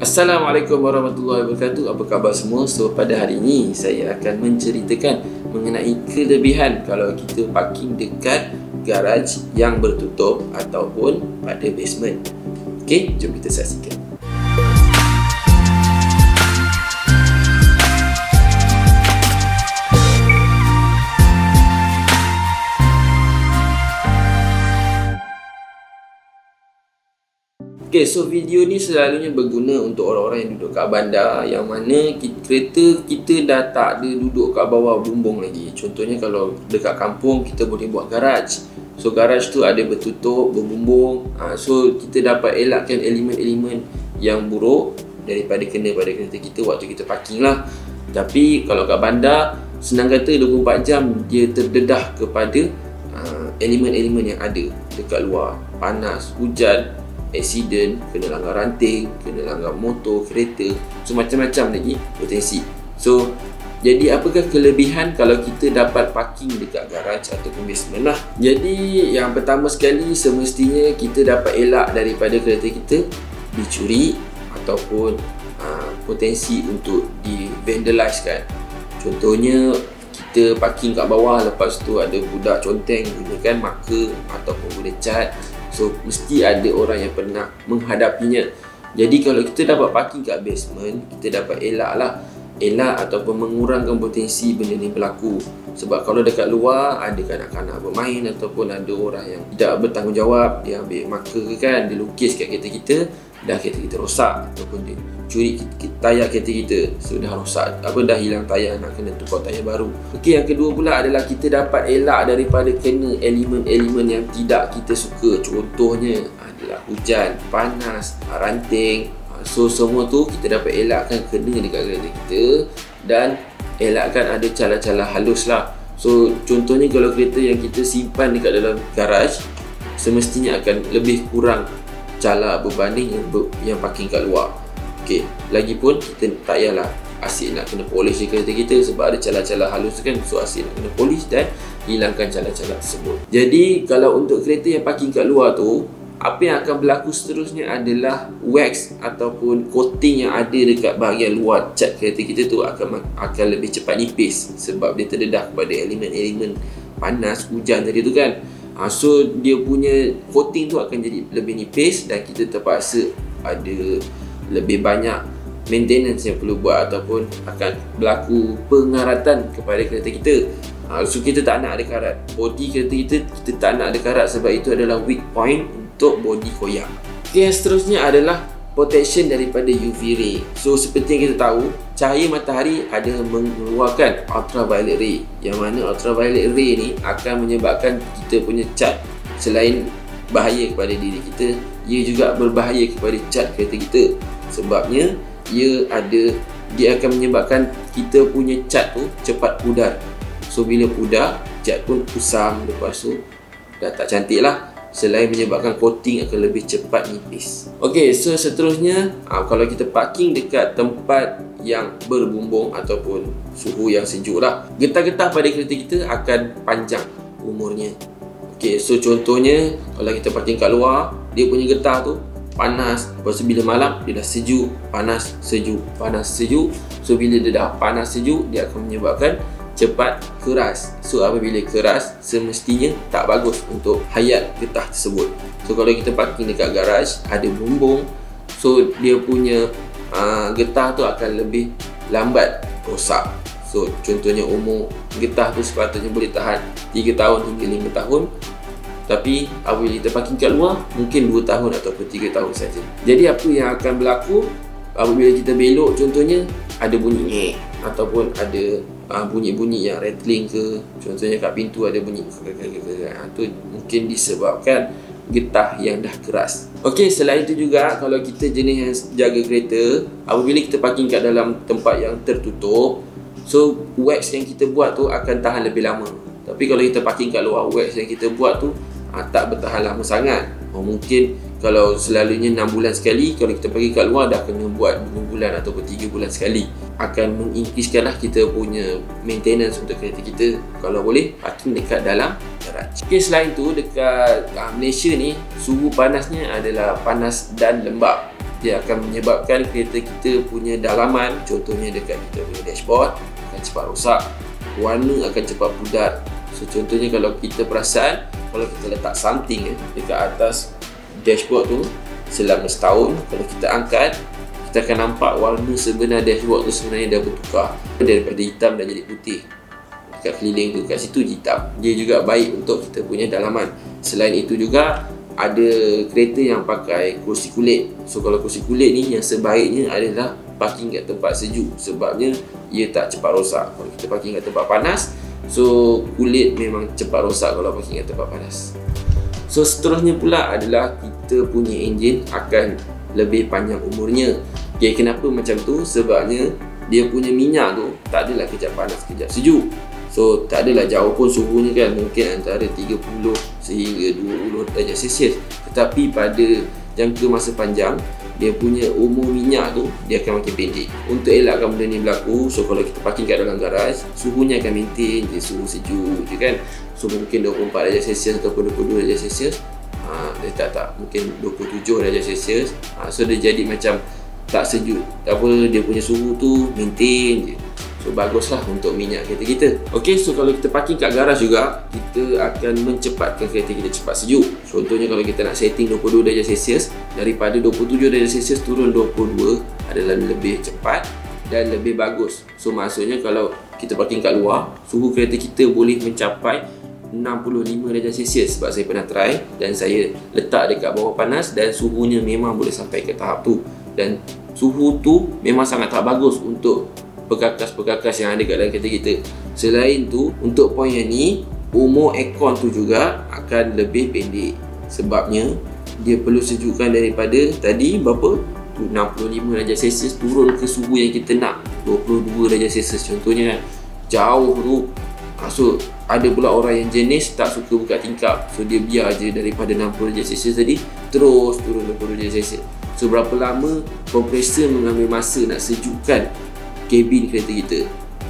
Assalamualaikum warahmatullahi wabarakatuh. Apa khabar semua? So pada hari ini saya akan menceritakan mengenai kelebihan kalau kita parking dekat garaj yang bertutup ataupun pada basement. Okey, jom kita saksikan. Okay, so video ni selalunya berguna untuk orang-orang yang duduk kat bandar, yang mana kereta kita dah tak ada duduk kat bawah bumbung lagi. Contohnya kalau dekat kampung kita boleh buat garaj. So garaj tu ada bertutup, berbumbung. So kita dapat elakkan elemen-elemen yang buruk daripada kena pada kereta kita waktu kita parking lah. Tapi kalau kat bandar, senang kata 24 jam dia terdedah kepada elemen-elemen yang ada dekat luar. Panas, hujan, accident, kena langgar ranting, kena langgar motor, kereta. So macam-macam lagi potensi. So jadi apakah kelebihan kalau kita dapat parking dekat garaj ataupun basement lah. Jadi yang pertama sekali, semestinya kita dapat elak daripada kereta kita dicuri ataupun potensi untuk di vandalize kan. Contohnya kita parking kat bawah, lepas tu ada budak conteng gunakan marker ataupun guna cat. So mesti ada orang yang pernah menghadapinya. Jadi kalau kita dapat parking kat basement, kita dapat elak ataupun mengurangkan potensi benda ni berlaku. Sebab kalau dekat luar ada kanak-kanak bermain ataupun ada orang yang tidak bertanggungjawab, dia ambil marker kan, dia lukis kat kereta kita, dah kereta kita rosak ataupun dia curi tayar kereta kita. So dah rosak, dah hilang tayar, nak kena tukar tayar baru. Okey, yang kedua pula adalah kita dapat elak daripada kena elemen-elemen yang tidak kita suka. Contohnya adalah hujan, panas, ranting. So semua tu kita dapat elakkan kena dekat kereta kita dan elakkan ada calar-calar halus lah. So contohnya kalau kereta yang kita simpan dekat dalam garaj, semestinya akan lebih kurang calar berbanding yang parking kat luar. Okey, lagipun kita tak payahlah asyik nak kena polish kereta kita sebab ada calar-calar halus kan. So asyik nak kena polish dan hilangkan calar-calar tersebut. Jadi kalau untuk kereta yang parking kat luar tu, apa yang akan berlaku seterusnya adalah wax ataupun coating yang ada dekat bahagian luar cat kereta kita tu akan lebih cepat nipis sebab dia terdedah kepada elemen-elemen panas, hujan tadi tu kan. So dia punya coating tu akan jadi lebih nipis dan kita terpaksa ada lebih banyak maintenance yang perlu buat ataupun akan berlaku pengaratan kepada kereta kita. So kita tak nak ada karat. Body kereta kita tak nak ada karat sebab itu adalah weak point untuk body koyak. Okay, yang seterusnya adalah protection daripada UV ray. So seperti yang kita tahu, cahaya matahari ada mengeluarkan ultraviolet ray, yang mana ultraviolet ray ni akan menyebabkan kita punya cat selain bahaya kepada diri kita, ia juga berbahaya kepada cat kereta kita. Sebabnya dia akan menyebabkan kita punya cat tu cepat pudar. So bila pudar, cat pun kusam, lepas tu dah tak cantik lah. Selain menyebabkan coating akan lebih cepat nipis. Okey, so seterusnya kalau kita parking dekat tempat yang berbumbung ataupun suhu yang sejuk lah, getah-getah pada kereta kita akan panjang umurnya. Okey, so contohnya kalau kita parking kat luar, dia punya getah tu panas, lepas tu bila malam dia dah sejuk, panas, sejuk, panas, sejuk. So bila dia dah panas, sejuk, dia akan menyebabkan cepat keras. So apabila keras, semestinya tak bagus untuk hayat getah tersebut. So kalau kita parking dekat garaj, ada bumbung, so dia punya getah tu akan lebih lambat rosak. So contohnya umur getah tu sepatutnya boleh tahan 3 tahun hingga 5 tahun. Tapi apabila kita parking kat luar, mungkin 2 tahun ataupun 3 tahun saja. Jadi apa yang akan berlaku apabila kita belok, contohnya ada bunyi ataupun ada bunyi-bunyi yang rattling ke, contohnya kat pintu ada bunyi tu mungkin disebabkan getah yang dah keras. Okey, selain itu juga kalau kita jenis yang jaga kereta, apabila kita parking kat dalam tempat yang tertutup, so wax yang kita buat tu akan tahan lebih lama. Tapi kalau kita parking kat luar, wax yang kita buat tu tak bertahan lama sangat. Mungkin kalau selalunya 6 bulan sekali, kalau kita pergi kat luar dah kena buat 2 bulan ataupun 3 bulan sekali. Akan mengincreasekanlah kita punya maintenance untuk kereta kita. Kalau boleh, parking dekat dalam garaj. Okay, selain tu dekat Malaysia ni, suhu panasnya adalah panas dan lembap. dia akan menyebabkan kereta kita punya dalaman, contohnya dekat kita punya dashboard, akan cepat rosak, warna akan cepat pudar. So contohnya kalau kita perasan, kalau kita letak something dekat atas dashboard tu selama setahun, kalau kita angkat, kita akan nampak warna sebenar dashboard tu sebenarnya dah bertukar daripada hitam dah jadi putih. Dekat keliling tu, kat situ hitam. Dia juga baik untuk kita punya dalaman. Selain itu juga ada kereta yang pakai kursi kulit. So kalau kursi kulit ni yang sebaiknya adalah parking kat tempat sejuk, sebabnya ia tak cepat rosak. Kalau kita parking kat tempat panas, so kulit memang cepat rosak kalau parking kat tempat panas. So seterusnya pula adalah kita punya enjin akan lebih panjang umurnya. Okay, kenapa macam tu? Sebabnya dia punya minyak tu tak adalah kejap panas kejap sejuk. So tak adalah jauh pun suhunya kan, mungkin antara 30 sehingga 20 darjah Celsius. Tetapi pada jangka masa panjang, dia punya umur minyak tu dia akan makin pendek. Untuk elakkan benda ni berlaku, so kalau kita parking kat dalam garaj, suhunya akan maintain je suhu sejuk je kan. So mungkin 24 darjah Celsius ataupun 22 darjah Celsius. Dia tak mungkin 27 darjah Celsius. So dia jadi macam tak sejuk. Apa, dia punya suhu tu maintain je. So baguslah untuk minyak kereta kita. Ok, so kalau kita parking kat garaj juga, kita akan mencepatkan kereta kita cepat sejuk. Contohnya kalau kita nak setting 22 darjah Celsius, daripada 27 darjah Celsius turun 22 adalah lebih cepat dan lebih bagus. So maksudnya kalau kita parking kat luar, suhu kereta kita boleh mencapai 65 darjah Celsius. Sebab saya pernah try dan saya letak dekat bawah panas dan suhunya memang boleh sampai ke tahap tu. Dan suhu tu memang sangat tak bagus untuk perkakas-perkakas yang ada kat dalam kereta kita. Selain tu, untuk poin yang ni, umur aircon tu juga akan lebih pendek. Sebabnya dia perlu sejukkan daripada tadi berapa? 65 darjah Celsius turun ke suhu yang kita nak 22 darjah Celsius contohnya kan. Jauh tu. So ada pula orang yang jenis tak suka buka tingkap. So dia biar je daripada 60 darjah Celsius tadi terus turun 20 darjah Celsius. So berapa lama kompresor mengambil masa nak sejukkan kabin kereta kita.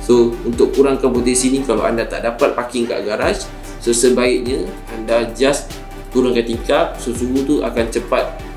So untuk kurangkan potensi ni, kalau anda tak dapat parking kat garaj, so sebaiknya anda just turunkan tingkap. So suhu tu akan cepat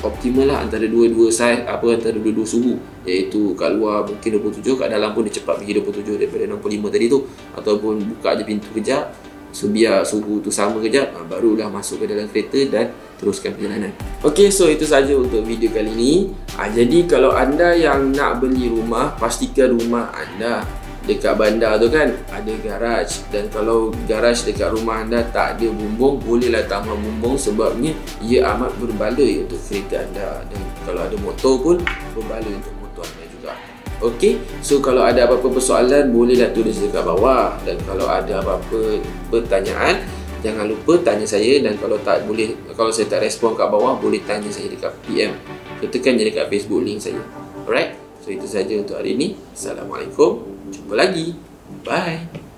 optimal lah antara dua-dua saiz, antara dua-dua suhu, iaitu kat luar mungkin 27, kat dalam pun dia cepat pergi 27 daripada 65 tadi tu. Ataupun buka je pintu kejap, so biar suhu tu sama kejap, barulah masuk ke dalam kereta dan teruskan perjalanan. Ok, so itu saja untuk video kali ini. Jadi kalau anda yang nak beli rumah, pastikan rumah anda dekat bandar tu kan ada garaj. Dan kalau garaj dekat rumah anda tak ada bumbung, bolehlah tambah bumbung, sebabnya ia amat berbaloi untuk kereta anda. Dan kalau ada motor pun berbaloi untuk motor anda juga. Ok, so kalau ada apa-apa persoalan, bolehlah tulis dekat bawah. Dan kalau ada apa-apa pertanyaan, jangan lupa tanya saya. Dan kalau tak boleh, kalau saya tak respon kat bawah, boleh tanya saya dekat PM. Tekan je dekat Facebook link saya. Alright, so itu saja untuk hari ini. Assalamualaikum, jumpa lagi. Bye.